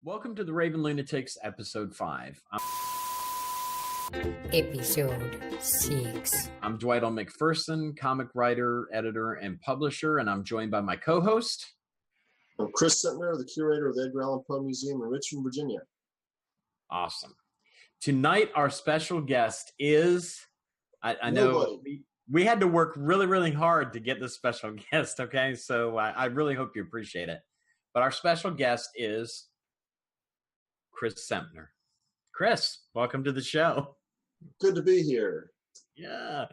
Welcome to the Raven Lunatics, episode 5. Episode 6. I'm Dwight and McPherson, comic writer, editor, and publisher, and I'm joined by my co-host. I'm Chris Sentner, the curator of the Edgar Allan Poe Museum in Richmond, Virginia. Awesome. Tonight, our special guest is, I know we had to work really, really hard to get this special guest, okay? So I really hope you appreciate it. But our special guest is Chris Sentner. Chris, welcome to the show. Good to be here. Yeah.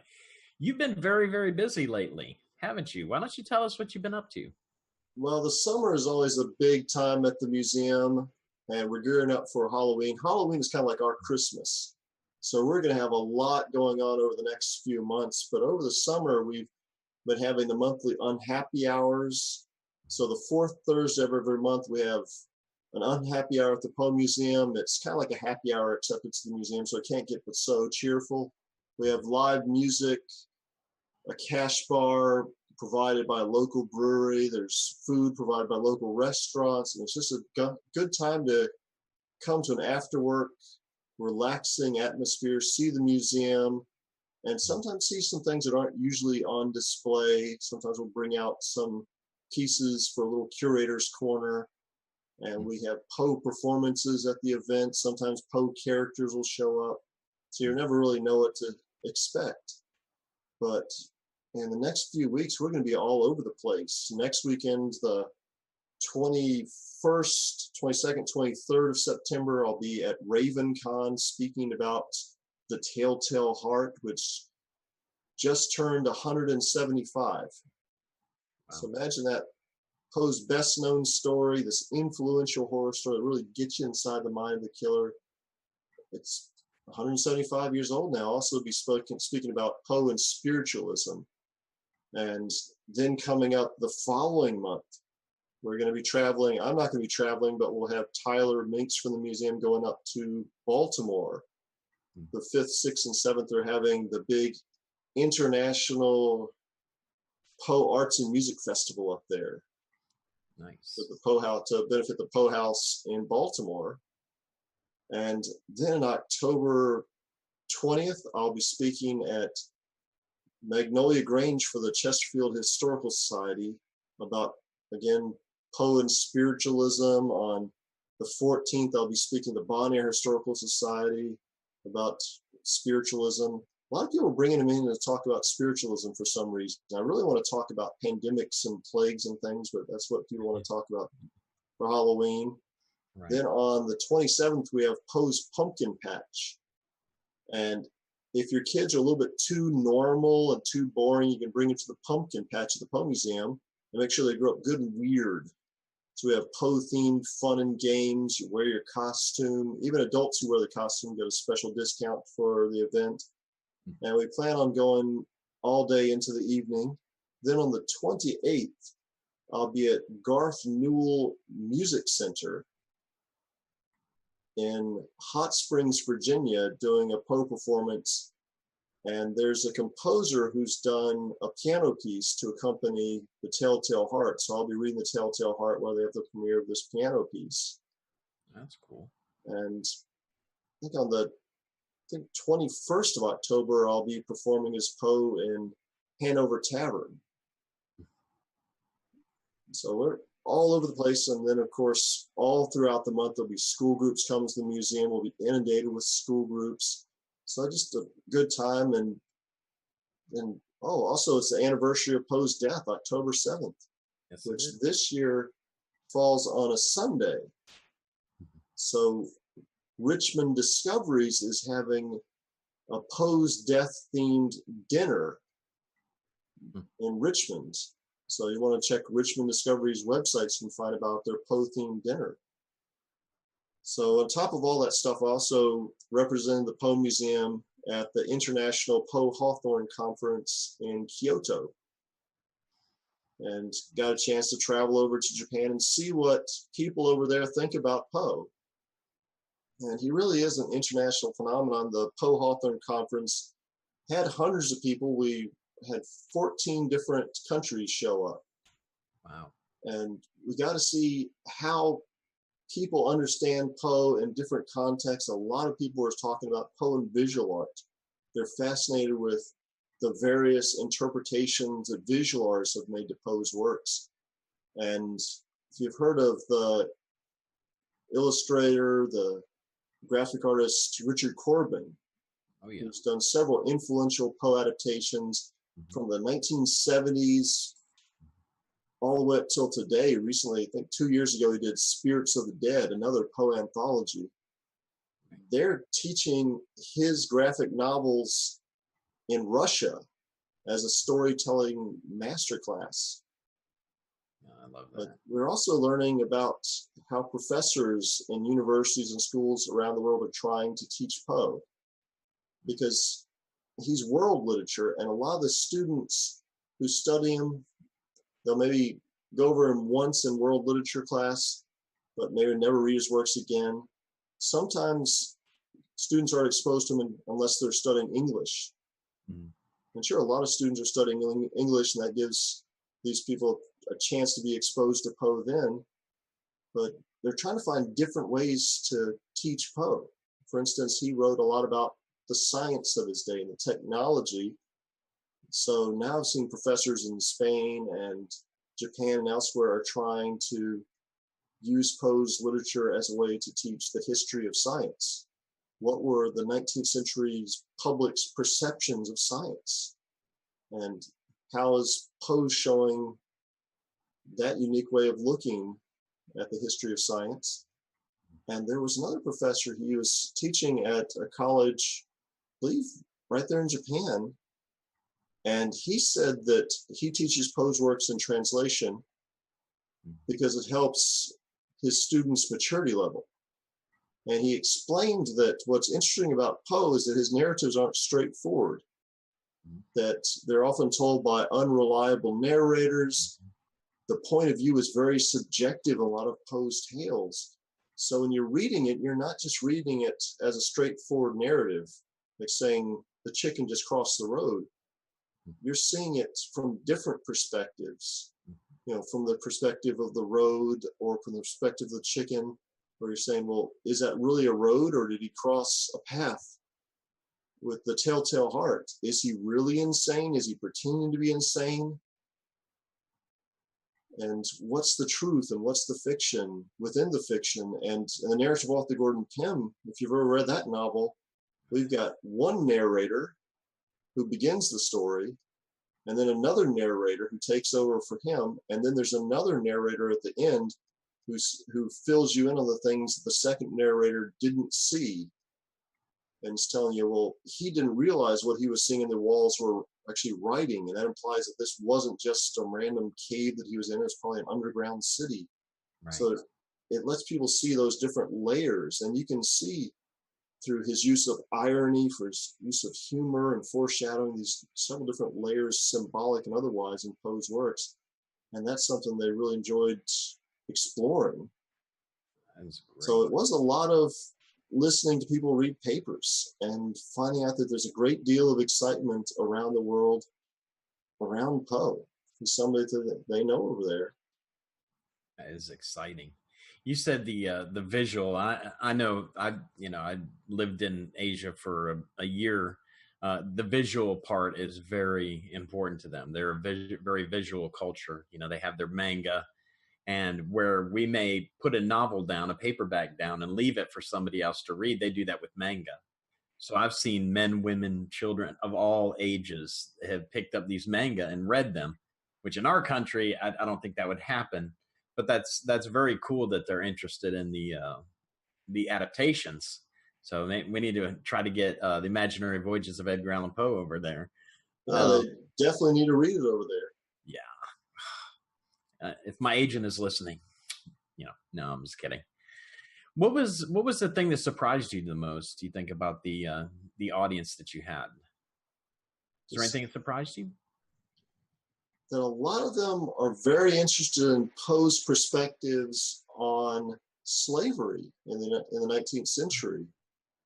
You've been very, very busy lately, haven't you? Why don't you tell us what you've been up to? Well, the summer is always a big time at the museum, and we're gearing up for Halloween. Halloween is kind of like our Christmas. So we're going to have a lot going on over the next few months. But over the summer, we've been having the monthly unhappy hours. So the fourth Thursday of every month, we have an unhappy hour at the Poe Museum. It's kind of like a happy hour, except it's the museum, so it can't get but so cheerful. We have live music, a cash bar provided by a local brewery. There's food provided by local restaurants, and it's just a good time to come to an after-work, relaxing atmosphere, see the museum, and sometimes see some things that aren't usually on display. Sometimes we'll bring out some pieces for a little curator's corner. And we have Poe performances at the event. Sometimes Poe characters will show up. So you never really know what to expect. But in the next few weeks, we're going to be all over the place. Next weekend, the 21st, 22nd, 23rd of September, I'll be at RavenCon speaking about the Telltale Heart, which just turned 175. Wow. So imagine that. Poe's best known story, this influential horror story that really gets you inside the mind of the killer. It's 175 years old now. Also be speaking about Poe and spiritualism. And then coming up the following month, we're going to be traveling. I'm not going to be traveling, but we'll have Tyler Minks from the museum going up to Baltimore. The 5th, 6th, and 7th are having the big international Poe Arts and Music Festival up there. Nice. At the Poe House, to benefit the Poe House in Baltimore. And then October 20th, I'll be speaking at Magnolia Grange for the Chesterfield Historical Society about, again, Poe and spiritualism. On the 14th, I'll be speaking to Bonaire Historical Society about spiritualism. A lot of people are bringing them in to talk about spiritualism for some reason. I really want to talk about pandemics and plagues and things, but that's what people want to talk about for Halloween. Right. Then on the 27th, we have Poe's Pumpkin Patch. And if your kids are a little bit too normal and too boring, you can bring them to the Pumpkin Patch at the Poe Museum and make sure they grow up good and weird. So we have Poe-themed fun and games. You wear your costume. Even adults who wear the costume get a special discount for the event. And we plan on going all day into the evening. Then on the 28th, I'll be at Garth Newell Music Center in Hot Springs, Virginia, doing a Poe performance. And there's a composer who's done a piano piece to accompany the Telltale Heart. So I'll be reading the Telltale Heart while they have the premiere of this piano piece. That's cool. And I think on the 21st of October, I'll be performing as Poe in Hanover Tavern. So we're all over the place. And then, of course, all throughout the month, there'll be school groups coming to the museum. We'll be inundated with school groups. So just a good time. And also it's the anniversary of Poe's death, October 7th, yes, which this year falls on a Sunday. So Richmond Discoveries is having a Poe's death-themed dinner in Richmond. So you want to check Richmond Discoveries websites and find about their Poe-themed dinner. So on top of all that stuff, I also represented the Poe Museum at the International Poe Hawthorne Conference in Kyoto. And got a chance to travel over to Japan and see what people over there think about Poe. And he really is an international phenomenon. The Poe Hawthorne Conference had hundreds of people. We had 14 different countries show up. Wow. And we got to see how people understand Poe in different contexts. A lot of people are talking about Poe and visual art. They're fascinated with the various interpretations that visual artists have made to Poe's works. And if you've heard of the illustrator, the graphic artist Richard Corbin, who's done several influential Poe adaptations from the 1970s all the way up till today. Recently, I think 2 years ago, he did Spirits of the Dead, another Poe anthology. They're teaching his graphic novels in Russia as a storytelling masterclass. I love that. But we're also learning about how professors in universities and schools around the world are trying to teach Poe, because he's world literature, and a lot of the students who study him, they'll maybe go over him once in world literature class, but maybe never read his works again. Sometimes students aren't exposed to him unless they're studying English. Mm-hmm. And sure, a lot of students are studying English, and that gives these people a chance to be exposed to Poe then, but they're trying to find different ways to teach Poe. For instance, he wrote a lot about the science of his day and the technology. So now I've seen professors in Spain and Japan and elsewhere are trying to use Poe's literature as a way to teach the history of science. What were the 19th century's public's perceptions of science? And how is Poe showing that unique way of looking at the history of science? And there was another professor, he was teaching at a college, I believe right there in Japan, and he said that he teaches Poe's works in translation because it helps his students' maturity level. And he explained that what's interesting about Poe is that his narratives aren't straightforward, that they're often told by unreliable narrators. The point of view is very subjective in a lot of Poe's tales. So when you're reading it, you're not just reading it as a straightforward narrative, like saying the chicken just crossed the road. You're seeing it from different perspectives, you know, from the perspective of the road or from the perspective of the chicken, where you're saying, well, is that really a road, or did he cross a path with the telltale heart? Is he really insane? Is he pretending to be insane? And what's the truth and what's the fiction within the fiction? And in the narrative author Gordon Pym, if you've ever read that novel, we've got one narrator who begins the story, and then another narrator who takes over for him, and then there's another narrator at the end who fills you in on the things the second narrator didn't see, and is telling you, well, he didn't realize what he was seeing in the walls were actually writing, and that implies that this wasn't just a random cave that he was in, it was probably an underground city. Right. So it lets people see those different layers, and you can see through his use of irony, for his use of humor and foreshadowing, these several different layers, symbolic and otherwise, in Poe's works. And that's something they really enjoyed exploring. So it was a lot of listening to people read papers and finding out that there's a great deal of excitement around the world around Poe. He's somebody that they know over there. That is exciting. You said the visual. I know I lived in Asia for a year. The visual part is very important to them. They're a very visual culture. You know, they have their manga, and where we may put a novel down, a paperback down, and leave it for somebody else to read, they do that with manga. So I've seen men, women, children of all ages have picked up these manga and read them, which in our country, I don't think that would happen. But that's very cool that they're interested in the adaptations. So we need to try to get the Imaginary Voyages of Edgar Allan Poe over there. They definitely need to read it over there. Yeah. If my agent is listening, no, I'm just kidding. What was the thing that surprised you the most? Do you think about the audience that you had? Is there anything that surprised you? That a lot of them are very interested in Poe's perspectives on slavery in the 19th century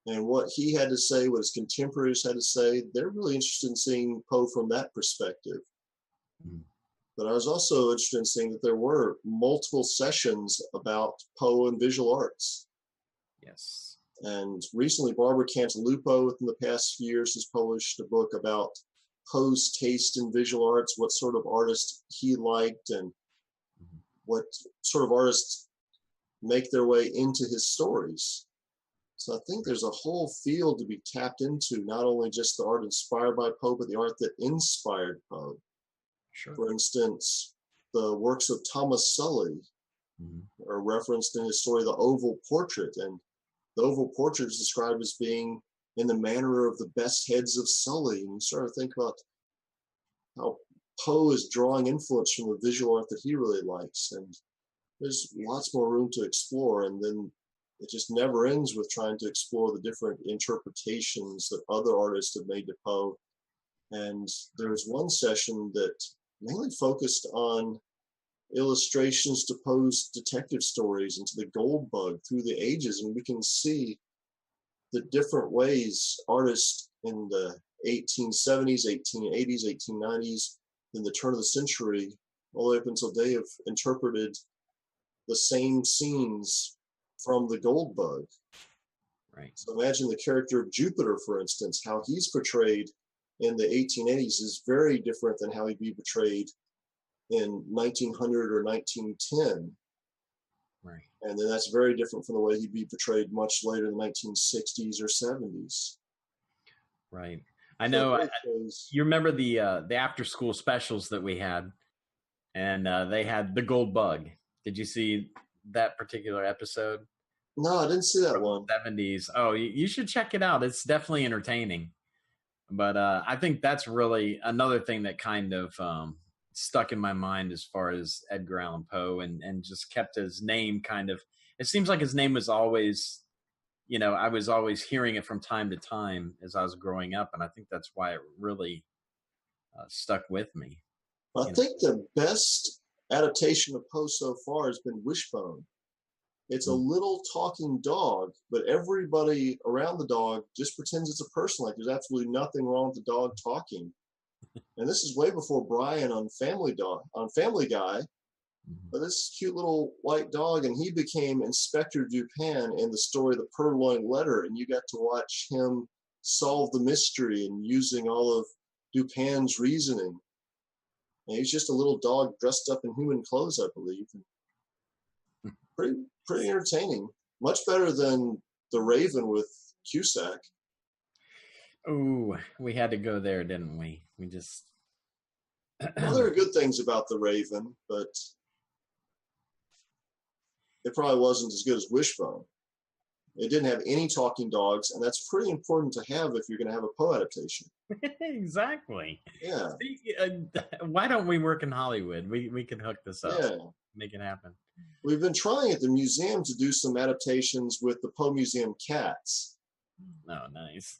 and what he had to say, what his contemporaries had to say. They're really interested in seeing Poe from that perspective. Mm-hmm. But I was also interested in seeing that there were multiple sessions about Poe and visual arts. Yes. And recently, Barbara Cantalupo, within the past few years, has published a book about Poe's taste in visual arts, what sort of artist he liked, and what sort of artists make their way into his stories. So I think there's a whole field to be tapped into, not only just the art inspired by Poe, but the art that inspired Poe. Sure. For instance, the works of Thomas Sully are referenced in his story, The Oval Portrait. And the Oval Portrait is described as being in the manner of the best heads of Sully. And you sort of think about how Poe is drawing influence from the visual art that he really likes. And there's lots more room to explore. And then it just never ends with trying to explore the different interpretations that other artists have made to Poe. And there's one session that mainly focused on illustrations to Poe's detective stories and to the gold bug through the ages. And we can see the different ways artists in the 1870s, 1880s, 1890s, in the turn of the century, all the way up until today, have interpreted the same scenes from the gold bug. Right. So imagine the character of Jupiter, for instance, how he's portrayed in the 1880s is very different than how he'd be portrayed in 1900 or 1910. Right. And then that's very different from the way he'd be portrayed much later in the 1960s or 70s. Right. I know. You remember the after school specials that we had, and they had the gold bug. Did you see that particular episode? No, I didn't see that one. 70s. Oh, you should check it out. It's definitely entertaining. But I think that's really another thing that kind of stuck in my mind as far as Edgar Allan Poe, and just kept his name kind of, it seems like his name was always, I was always hearing it from time to time as I was growing up. And I think that's why it really stuck with me. I think the best adaptation of Poe so far has been Wishbone. It's a little talking dog, but everybody around the dog just pretends it's a person. Like there's absolutely nothing wrong with the dog talking. And this is way before Brian on Family Guy. But this cute little white dog, and he became Inspector Dupin in the story The Purloined Letter, and you got to watch him solve the mystery and using all of Dupin's reasoning. And he's just a little dog dressed up in human clothes, I believe. Pretty entertaining. Much better than The Raven with Cusack. Oh, we had to go there, didn't we? We just... Well, there are good things about The Raven, but it probably wasn't as good as Wishbone. It didn't have any talking dogs, and that's pretty important to have if you're going to have a Poe adaptation. Exactly. Yeah. See, why don't we work in Hollywood? We can hook this up. Yeah. Make it happen. We've been trying at the museum to do some adaptations with the Poe Museum cats. Oh, nice.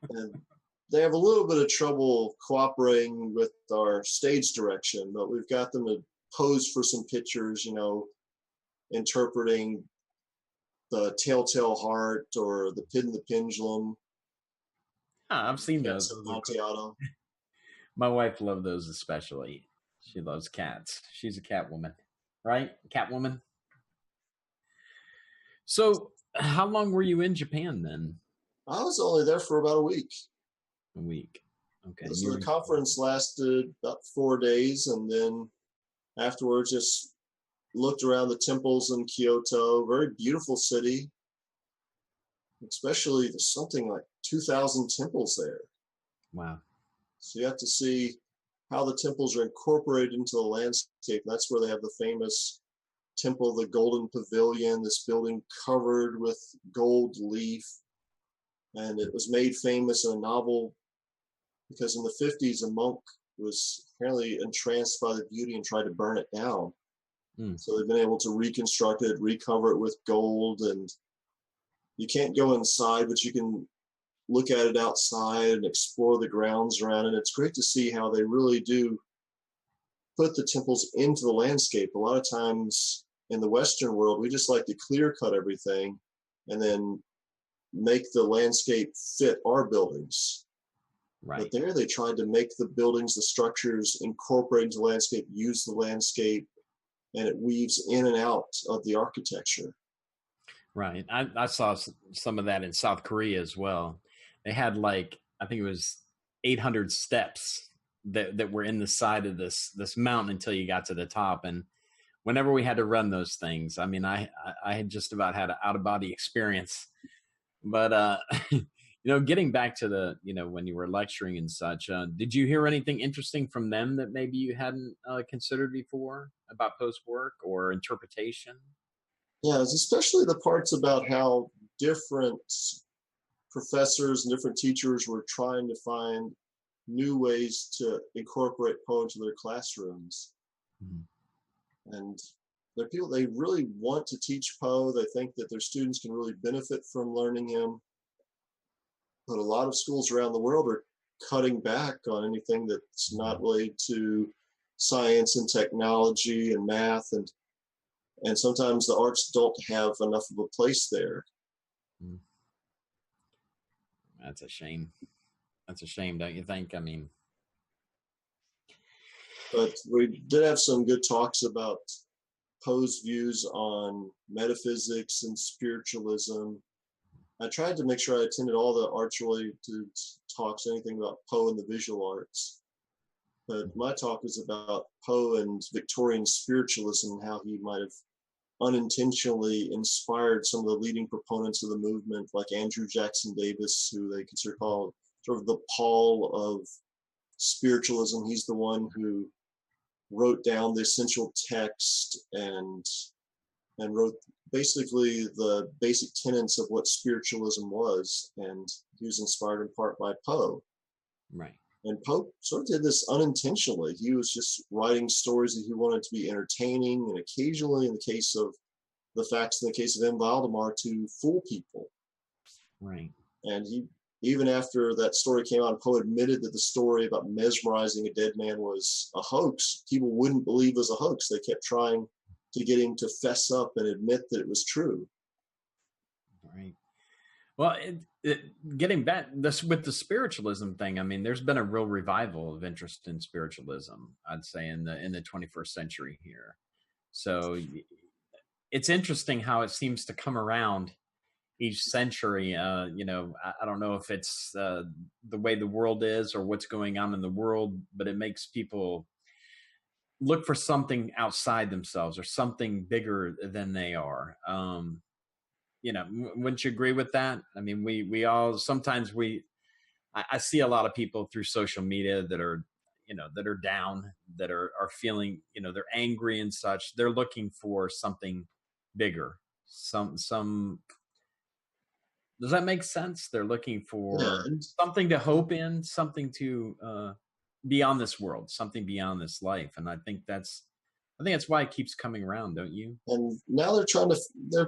And they have a little bit of trouble cooperating with our stage direction, but we've got them to pose for some pictures, interpreting the Telltale Heart or the Pit and the Pendulum. I've seen those. Amontillado. My wife loved those especially. She loves cats. She's a cat woman, right? Catwoman. So how long were you in Japan then? I was only there for about a week. A week. Okay. So the conference lasted about 4 days, and then afterwards just looked around the temples in Kyoto. Very beautiful city. Especially there's something like 2,000 temples there. Wow. So you have to see how the temples are incorporated into the landscape. That's where they have the famous temple, the Golden Pavilion, this building covered with gold leaf. And it was made famous in a novel because in the 50s, a monk was apparently entranced by the beauty and tried to burn it down. So they've been able to reconstruct it, recover it with gold. And you can't go inside, but you can look at it outside and explore the grounds around it. It's great to see how they really do put the temples into the landscape. A lot of times in the Western world, we just like to clear cut everything and then make the landscape fit our buildings. Right. But there they tried to make the buildings, the structures, incorporate into the landscape, use the landscape, and it weaves in and out of the architecture. Right. I saw some of that in South Korea as well. They had like, I think it was 800 steps that were in the side of this mountain until you got to the top. And whenever we had to run those things, I mean, I had just about had an out of body experience. But getting back to the, when you were lecturing and such, did you hear anything interesting from them that maybe you hadn't considered before about post work or interpretation? Yeah, it's especially the parts about how different professors and different teachers were trying to find new ways to incorporate Poe into their classrooms. Mm-hmm. And they're people, they really want to teach Poe. They think that their students can really benefit from learning him. But a lot of schools around the world are cutting back on anything that's not related to science and technology and math, and sometimes the arts don't have enough of a place there. That's a shame. That's a shame, don't you think? I mean, but we did have some good talks about Poe's views on metaphysics and spiritualism. I tried to make sure I attended all the arts-related talks, anything about Poe and the visual arts. But my talk is about Poe and Victorian spiritualism and how he might have unintentionally inspired some of the leading proponents of the movement, like Andrew Jackson Davis, who they consider called sort of the Paul of spiritualism. He's the one who wrote down the essential text and wrote basically the basic tenets of what spiritualism was, and he was inspired in part by Poe. Right. And Poe sort of did this unintentionally. He was just writing stories that he wanted to be entertaining, and occasionally, in the case of the facts, in the case of M. Valdemar, to fool people. Right. And he, even after that story came out, Poe admitted that the story about mesmerizing a dead man was a hoax. People wouldn't believe it was a hoax. They kept trying to get him to fess up and admit that it was true. Right. Well, getting back this with the spiritualism thing, I mean, there's been a real revival of interest in spiritualism, I'd say, in the 21st century here. So it's interesting how it seems to come around each century. I don't know if it's the way the world is or what's going on in the world, but it makes people look for something outside themselves or something bigger than they are. Wouldn't you agree with that? I mean, we all, sometimes I see a lot of people through social media that are, that are down, that are feeling, they're angry and such. They're looking for something bigger, some, does that make sense? They're looking for something to hope in, something to, beyond this world, something beyond this life. And I think that's why it keeps coming around, don't you? And now they're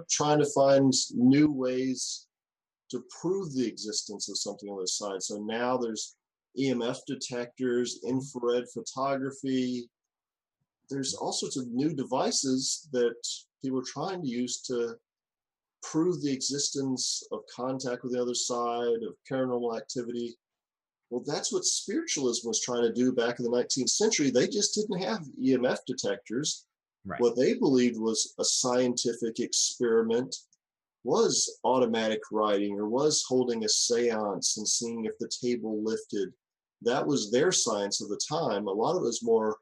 trying to find new ways to prove the existence of something on the side. So now there's EMF detectors, infrared photography. There's all sorts of new devices that people are trying to use to prove the existence of contact with the other side, of paranormal activity. Well, that's what spiritualism was trying to do back in the 19th century. They just didn't have EMF detectors. Right. What they believed was a scientific experiment was automatic writing, or was holding a seance and seeing if the table lifted. That was their science of the time. A lot of it was more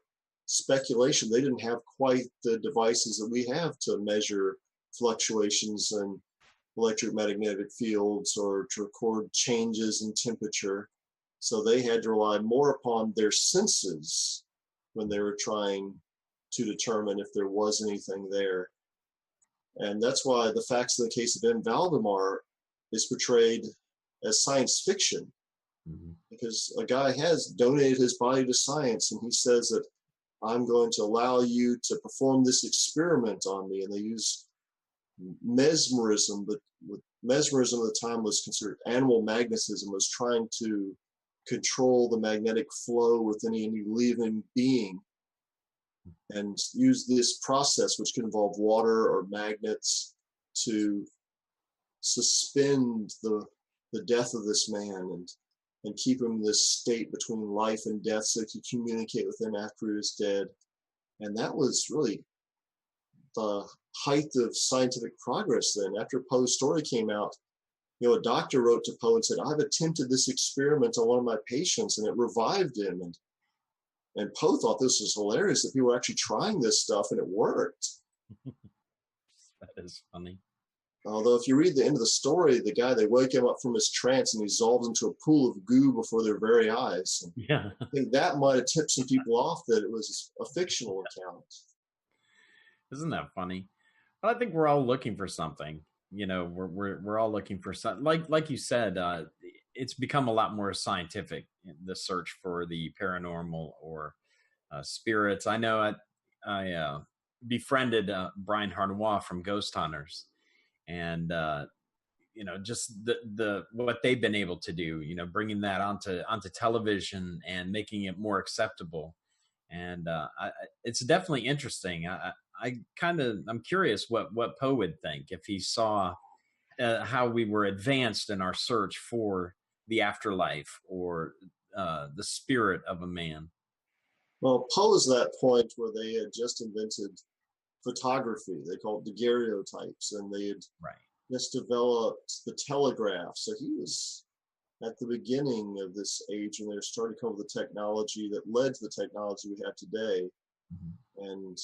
speculation. They didn't have quite the devices that we have to measure fluctuations in electromagnetic fields or to record changes in temperature. So they had to rely more upon their senses when they were trying to determine if there was anything there. And that's why the facts in the case of M. Valdemar is portrayed as science fiction, because a guy has donated his body to science, and he says that I'm going to allow you to perform this experiment on me. And they use mesmerism, but mesmerism at the time was considered animal magnetism, was trying to control the magnetic flow within any living being, and use this process, which can involve water or magnets, to suspend the death of this man. and keep him in this state between life and death so he could communicate with him after he was dead. And that was really the height of scientific progress then. After Poe's story came out, a doctor wrote to Poe and said, I've attempted this experiment on one of my patients and it revived him. And Poe thought this was hilarious that people were actually trying this stuff and it worked. That is funny. Although if you read the end of the story, the guy, they wake him up from his trance and he dissolves into a pool of goo before their very eyes. And yeah. I think that might have tipped some people off that it was a fictional account. Isn't that funny? But I think we're all looking for something. We're all looking for something. Like you said, it's become a lot more scientific, the search for the paranormal or spirits. I know I befriended Brian Harnois from Ghost Hunters, and just the what they've been able to do, bringing that onto television and making it more acceptable. And it's definitely interesting. I'm curious what Poe would think if he saw how we were advanced in our search for the afterlife or the spirit of a man. Well, Poe is that point where they had just invented photography. They called it daguerreotypes, and they had just developed the telegraph. So he was at the beginning of this age when they were starting to come up with the technology that led to the technology we have today. Mm-hmm. And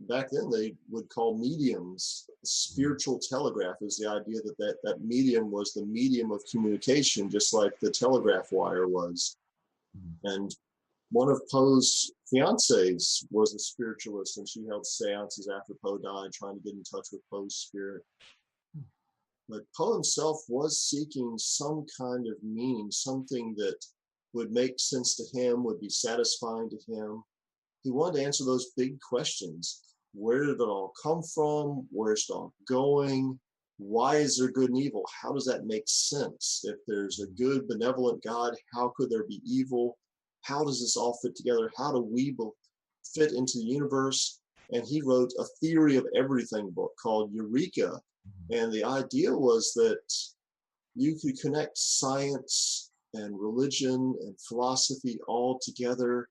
back then they would call mediums spiritual telegraph. Is the idea that medium was the medium of communication, just like the telegraph wire was. Mm-hmm. And one of Poe's fiancées was a spiritualist, and she held seances after Poe died, trying to get in touch with Poe's spirit. But Poe himself was seeking some kind of meaning, something that would make sense to him, would be satisfying to him. He wanted to answer those big questions. Where did it all come from? Where's it all going? Why is there good and evil? How does that make sense? If there's a good, benevolent God, how could there be evil? How does this all fit together? How do we fit into the universe? And he wrote a theory of everything book called Eureka. And the idea was that you could connect science and religion and philosophy all together.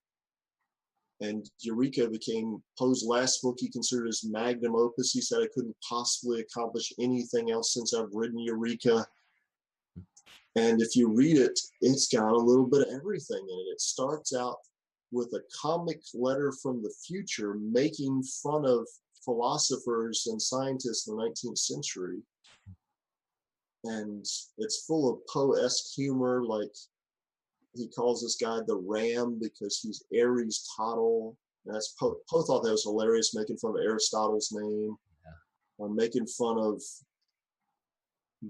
And Eureka became Poe's last book he considered his magnum opus. He said, I couldn't possibly accomplish anything else since I've written Eureka. And if you read it, it's got a little bit of everything in it. It starts out with a comic letter from the future making fun of philosophers and scientists in the 19th century. And it's full of Poe-esque humor, like he calls this guy the Ram because he's Aristotle. And that's Poe thought that was hilarious, making fun of Aristotle's name. Or making fun of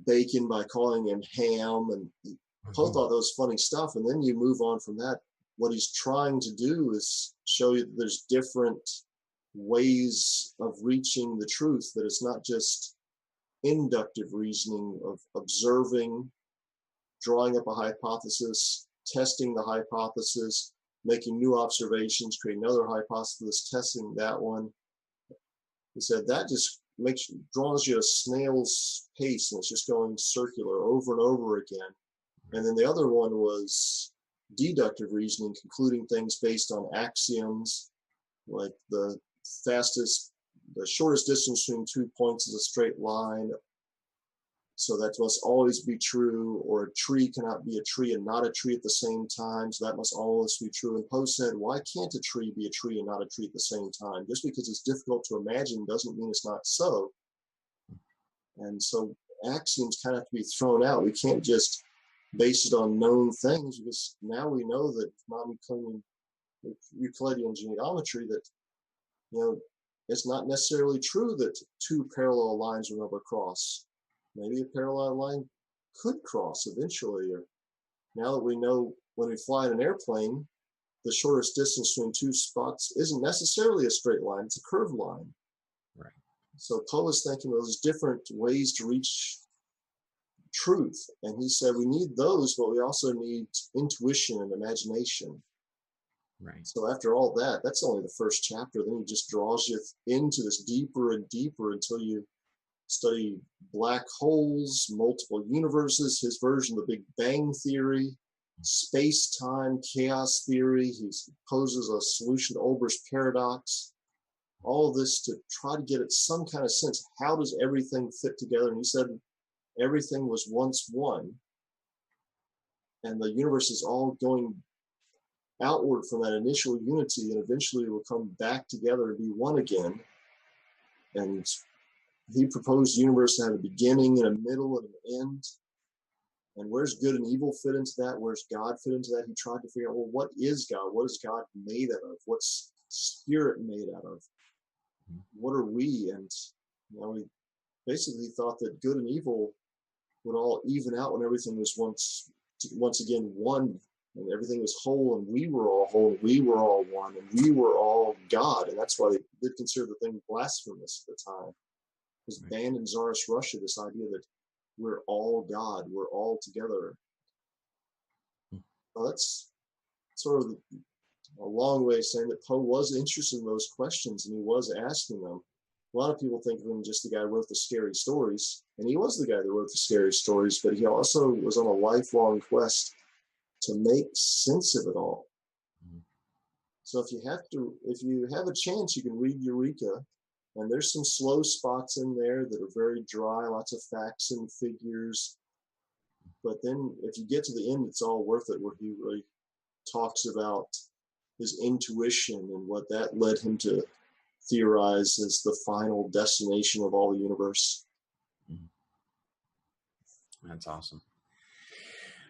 Bacon by calling him Ham. And Poe thought that was funny stuff. And then you move on from that. What he's trying to do is show you that there's different ways of reaching the truth, that it's not just inductive reasoning of observing, drawing up a hypothesis, testing the hypothesis, making new observations, creating another hypothesis, testing that one. He said that just draws you a snail's pace, and it's just going circular over and over again. And then the other one was deductive reasoning, concluding things based on axioms, like the shortest distance between 2 points is a straight line, so that must always be true, or a tree cannot be a tree and not a tree at the same time, so that must always be true. And Poe said, why can't a tree be a tree and not a tree at the same time? Just because it's difficult to imagine doesn't mean it's not so. And so axioms kind of have to be thrown out. We can't just base it on known things, because now we know that Euclidean geometry, that it's not necessarily true that two parallel lines will never cross. Maybe a parallel line could cross eventually. Or now that we know when we fly in an airplane, the shortest distance between two spots isn't necessarily a straight line, it's a curved line. Right. So Poe is thinking of those different ways to reach truth. And he said we need those, but we also need intuition and imagination. Right. So after all that, that's only the first chapter. Then he just draws you into this deeper and deeper until you study black holes, multiple universes, his version of the Big Bang Theory. space-time chaos theory. He poses a solution to Olber's paradox. All of this to try to get at some kind of sense. How does everything fit together? And he said everything was once one, and the universe is all going outward from that initial unity, and eventually it will come back together and be one again. And he proposed the universe to have a beginning and a middle and an end. And where's good and evil fit into that? Where's God fit into that? He tried to figure out, well, what is God? What is God made out of? What's spirit made out of? What are we? And he basically thought that good and evil would all even out when everything was once again one, and everything was whole, and we were all whole, and we were all one, and we were all God. And that's why they did consider the thing blasphemous at the time. It was banned in Tsarist Russia, this idea that we're all God, we're all together. Well, that's sort of a long way of saying that Poe was interested in those questions, and he was asking them. A lot of people think of him just the guy who wrote the scary stories, and he was the guy that wrote the scary stories, but he also was on a lifelong quest to make sense of it all. So if you have a chance, you can read Eureka, and there's some slow spots in there that are very dry, lots of facts and figures. But then if you get to the end, it's all worth it, where he really talks about his intuition and what that led him to theorize as the final destination of all the universe. That's awesome.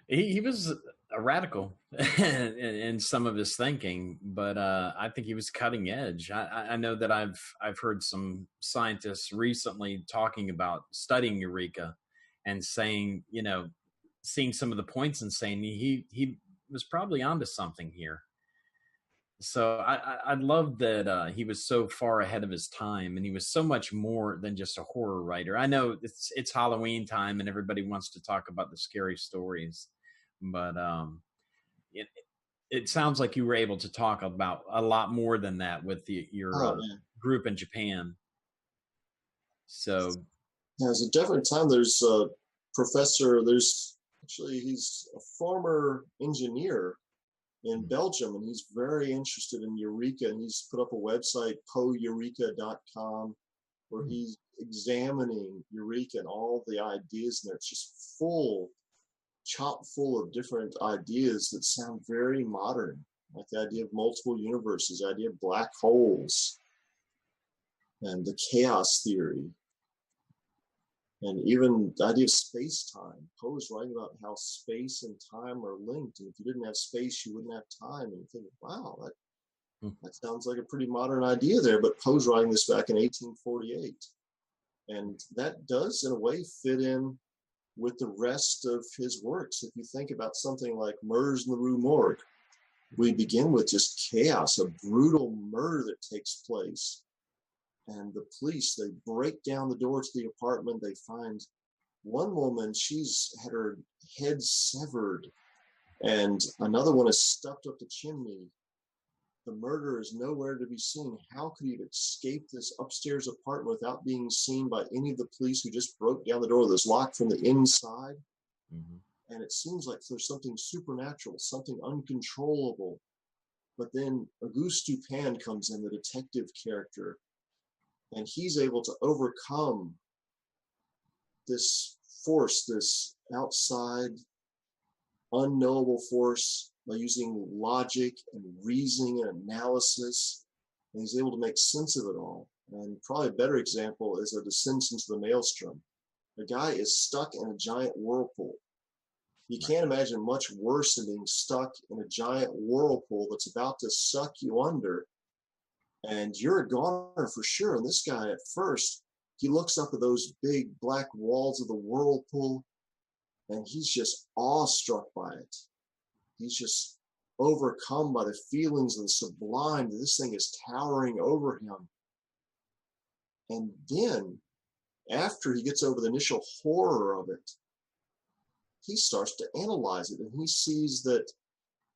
He was a radical in some of his thinking, but I think he was cutting edge. I know that I've heard some scientists recently talking about studying Eureka and saying, seeing some of the points and saying he was probably onto something here. So I love that he was so far ahead of his time, and he was so much more than just a horror writer. I know it's Halloween time and everybody wants to talk about the scary stories, but it sounds like you were able to talk about a lot more than that with your group in Japan. So there's a different time. There's a professor. He's a former engineer in Belgium, and he's very interested in Eureka, and he's put up a website, poeureka.com, where he's examining Eureka and all the ideas in there. It's just chock full of different ideas that sound very modern, like the idea of multiple universes, the idea of black holes, and the chaos theory, and even the idea of space-time. Poe is writing about how space and time are linked, and if you didn't have space, you wouldn't have time. And you think, wow, that sounds like a pretty modern idea there, but Poe's writing this back in 1848. And that does, in a way, fit in with the rest of his works. If you think about something like Murders in the Rue Morgue, we begin with just chaos, a brutal murder that takes place. And the police, they break down the door to the apartment. They find one woman, she's had her head severed, and another one is stuffed up the chimney. The murderer is nowhere to be seen. How could he have escaped this upstairs apartment without being seen by any of the police who just broke down the door that's locked from the inside? And it seems like there's something supernatural, something uncontrollable. But then Auguste Dupin comes in, the detective character, and he's able to overcome this force, this outside, unknowable force, by using logic and reasoning and analysis. And he's able to make sense of it all. And probably a better example is A Descent into the Maelstrom. The guy is stuck in a giant whirlpool. You can't imagine much worse than being stuck in a giant whirlpool that's about to suck you under. And you're a goner for sure. And this guy, at first, he looks up at those big black walls of the whirlpool, and he's just awestruck by it. He's just overcome by the feelings of the sublime that this thing is towering over him. And then, after he gets over the initial horror of it, he starts to analyze it, and he sees that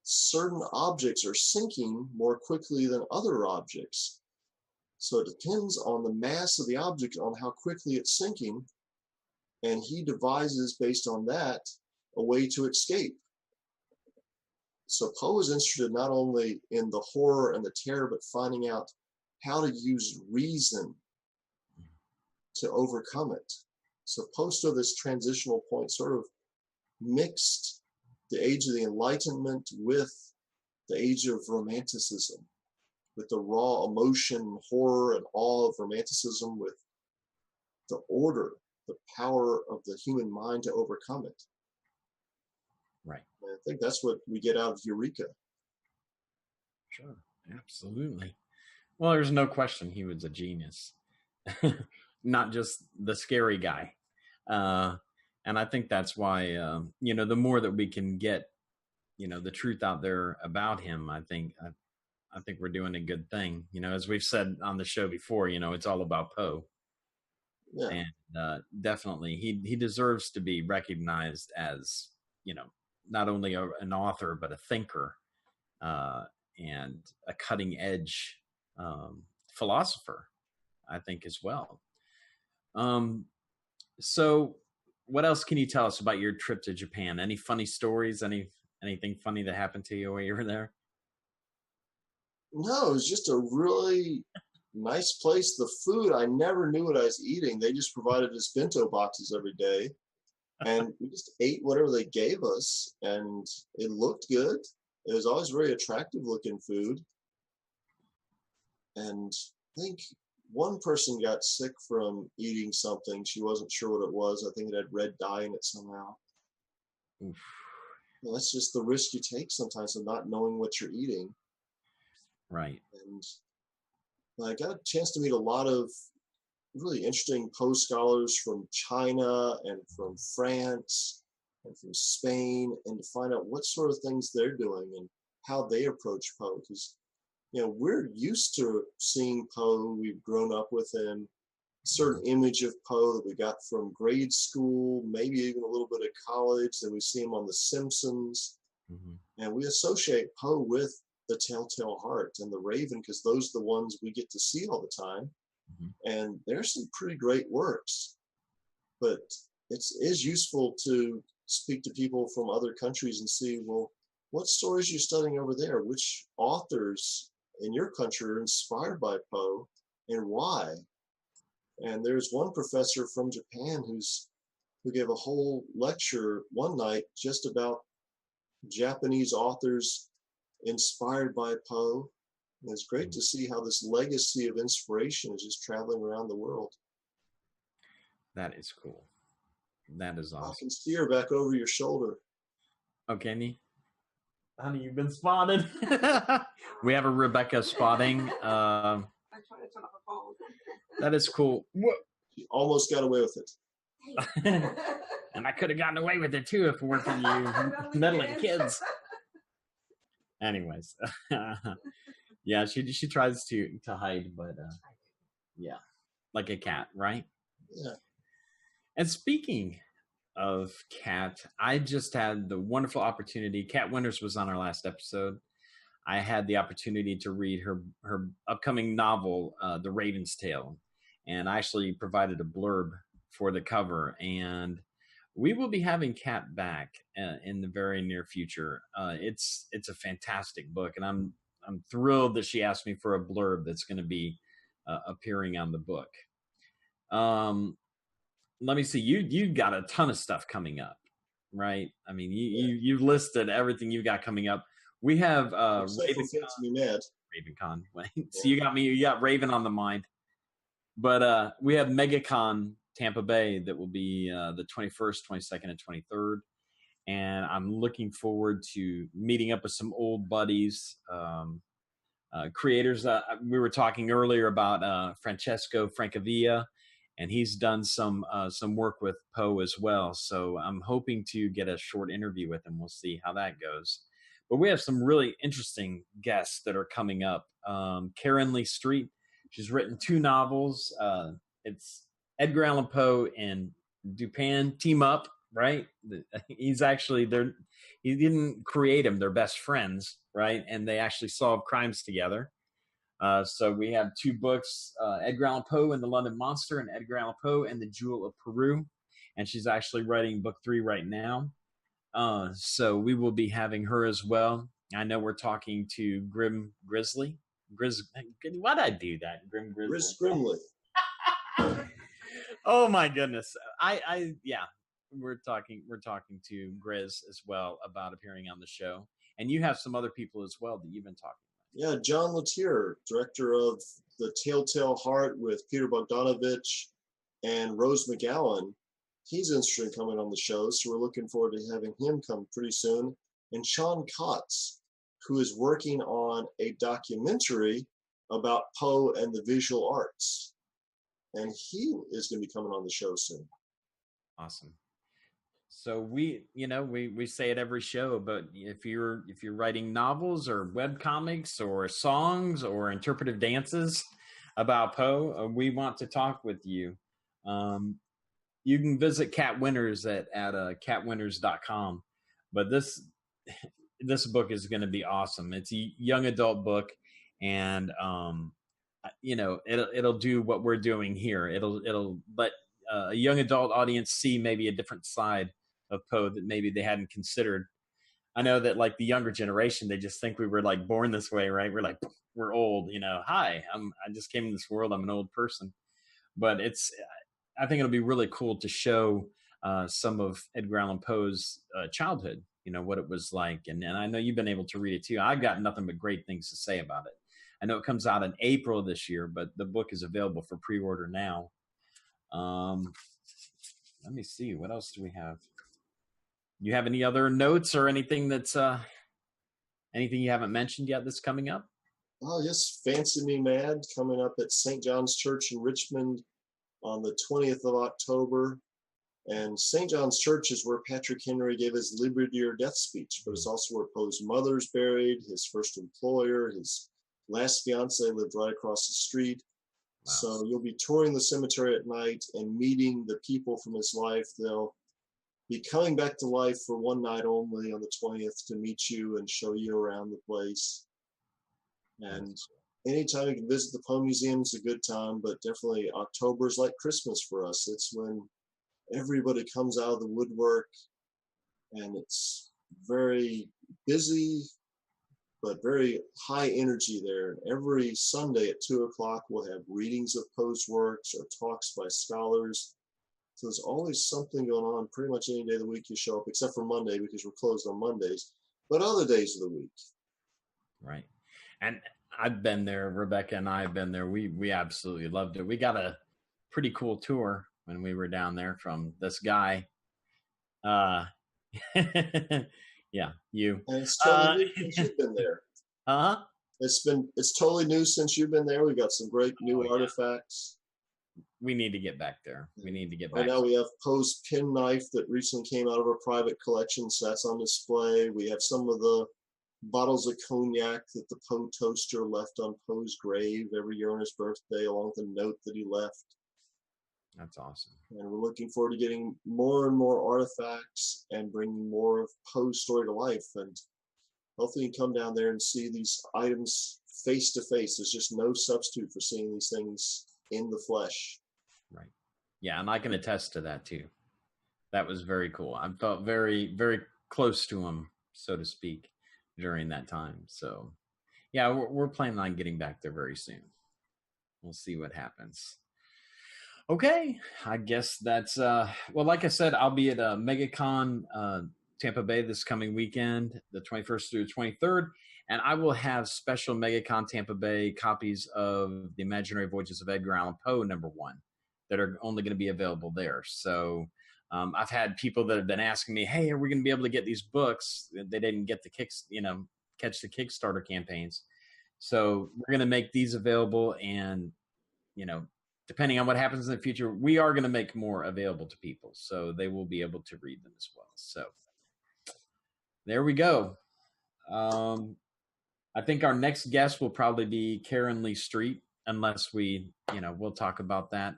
certain objects are sinking more quickly than other objects. So it depends on the mass of the object on how quickly it's sinking, and he devises, based on that, a way to escape. So Poe was interested not only in the horror and the terror, but finding out how to use reason to overcome it. So Poe stood this transitional point, sort of mixed the age of the Enlightenment with the age of Romanticism, with the raw emotion, horror, and awe of Romanticism, with the order, the power of the human mind to overcome it. Right. And I think that's what we get out of Eureka. Sure, absolutely. Well, there's no question he was a genius, not just the scary guy. And I think that's why, the more that we can get, the truth out there about him, I think we're doing a good thing. As we've said on the show before, it's all about Poe. Yeah. And definitely he deserves to be recognized as, not only an author, but a thinker and a cutting edge philosopher, I think, as well. So what else can you tell us about your trip to Japan? Any funny stories? Anything funny that happened to you while you were there? No, it was just a really nice place. The food, I never knew what I was eating. They just provided us bento boxes every day. And we just ate whatever they gave us. And it looked good. It was always very attractive looking food. And I think one person got sick from eating something. She wasn't sure what it was. I think it had red dye in it somehow. Oof. Well, that's just the risk you take sometimes of not knowing what you're eating. Right. And I got a chance to meet a lot of really interesting Poe scholars from China and from France and from Spain, and to find out what sort of things they're doing and how they approach Poe. Because, we're used to seeing Poe. We've grown up with him. A certain image of Poe that we got from grade school, maybe even a little bit of college, and we see him on The Simpsons. Mm-hmm. And we associate Poe with the Telltale Heart and the Raven, because those are the ones we get to see all the time. Mm-hmm. And there's some pretty great works, but it is useful to speak to people from other countries and see, well, what stories are you studying over there? Which authors in your country are inspired by Poe, and why? And there's one professor from Japan who gave a whole lecture one night just about Japanese authors inspired by Poe. And it's great to see how this legacy of inspiration is just traveling around the world. That is cool. That is awesome. I can see her back over your shoulder. Oh, can you? Honey, you've been spotted. We have a Rebecca spotting. I'm trying to turn off her phone. That is cool. She almost got away with it. And I could have gotten away with it too if it weren't for you meddling kids. Anyways. Yeah, she tries to hide, but yeah, like a cat, right? Yeah. And speaking of Kat, I just had the wonderful opportunity. Kat Winters was on our last episode. I had the opportunity to read her upcoming novel, The Raven's Tale, and I actually provided a blurb for the cover. And we will be having Kat back in the very near future. It's a fantastic book, and I'm thrilled that she asked me for a blurb that's going to be appearing on the book. Let me see. You got a ton of stuff coming up, right? I mean, you've listed everything you've got coming up. We have RavenCon. So you got Raven on the mind. But we have MegaCon Tampa Bay that will be the 21st, 22nd, and 23rd. And I'm looking forward to meeting up with some old buddies, creators. We were talking earlier about Francesco Francavilla, and he's done some work with Poe as well. So I'm hoping to get a short interview with him. We'll see how that goes. But we have some really interesting guests that are coming up. Karen Lee Street, she's written 2 novels. It's Edgar Allan Poe and Dupin team up, right? He's actually there. He didn't create him. They're best friends, right? And they actually solve crimes together. So we have 2 books, Edgar Allan Poe and the London Monster, and Edgar Allan Poe and the Jewel of Peru. And she's actually writing book 3 right now. So we will be having her as well. I know we're talking to Grim Grizzly. Why'd I do that? Grim Grizzly. Grimly. Oh my goodness. Yeah. We're talking to Grizz as well about appearing on the show. And you have some other people as well that you've been talking about. Yeah, John Latier, director of The Telltale Heart with Peter Bogdanovich and Rose McGowan. He's interested in coming on the show, so we're looking forward to having him come pretty soon. And Sean Kotz, who is working on a documentary about Poe and the visual arts. And he is going to be coming on the show soon. Awesome. So we say it every show, but if you're writing novels or web comics or songs or interpretive dances about Poe, we want to talk with you. You can visit Cat Winters at catwinters.com. But this book is going to be awesome. It's a young adult book, and it'll do what we're doing here. It'll let a young adult audience see maybe a different side of Poe that maybe they hadn't considered. I know that like the younger generation, they just think we were like born this way, right? We're like, we're old, hi, I just came in this world. I'm an old person. But I think it'll be really cool to show some of Edgar Allan Poe's childhood, what it was like. And I know you've been able to read it too. I've got nothing but great things to say about it. I know it comes out in April this year, but the book is available for pre-order now. Let me see. What else do we have? You have any other notes or anything that's anything you haven't mentioned yet that's coming up? Oh, yes. Fancy Me Mad coming up at St. John's Church in Richmond on the 20th of October. And St. John's Church is where Patrick Henry gave his Liberty or Death speech, but it's also where Poe's mother's buried, his first employer, his last fiance lived right across the street. Wow. So you'll be touring the cemetery at night and meeting the people from his life. They'll be coming back to life for one night only on the 20th to meet you and show you around the place. And anytime you can visit the Poe Museum is a good time, but definitely October is like Christmas for us. It's when everybody comes out of the woodwork, and it's very busy, but very high energy there. Every Sunday at 2:00, we'll have readings of Poe's works or talks by scholars. So there's always something going on pretty much any day of the week you show up, except for Monday because we're closed on Mondays, but other days of the week. Right. And I've been there. Rebecca and I have been there. We absolutely loved it. We got a pretty cool tour when we were down there from this guy. Yeah, you. And it's totally new since you've been there. Uh-huh. It's totally new since you've been there. We got some great new artifacts. We need to get back there. Right now we have Poe's penknife that recently came out of our private collection, so that's on display. We have some of the bottles of cognac that the Poe toaster left on Poe's grave every year on his birthday, along with a note that he left. That's awesome. And we're looking forward to getting more and more artifacts and bringing more of Poe's story to life. And hopefully you can come down there and see these items face to face. There's just no substitute for seeing these things in the flesh. Right. Yeah, and I can attest to that too. That was very cool. I felt very, very close to him, so to speak, during that time. So, yeah, we're planning on getting back there very soon. We'll see what happens. Okay, I guess that's, well, like I said, I'll be at MegaCon Tampa Bay this coming weekend, the 21st through the 23rd, and I will have special MegaCon Tampa Bay copies of The Imaginary Voyages of Edgar Allan Poe, #1, that are only going to be available there. So I've had people that have been asking me, hey, are we going to be able to get these books? They didn't get the catch the Kickstarter campaigns. So we're going to make these available, and, depending on what happens in the future, we are going to make more available to people, so they will be able to read them as well. So there we go. I think our next guest will probably be Karen Lee Street, unless we'll talk about that.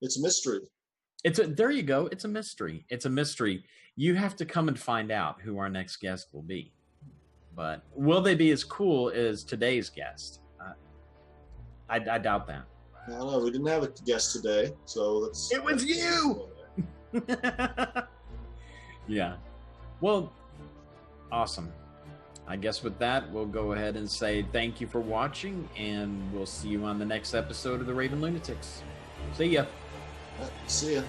It's a mystery. There you go. It's a mystery. It's a mystery. You have to come and find out who our next guest will be. But will they be as cool as today's guest? I doubt that. I don't know. We didn't have a guest today, so It was you! Yeah. Well, awesome. I guess with that, we'll go ahead and say thank you for watching, and we'll see you on the next episode of the Raven Lunatics. See ya. See ya.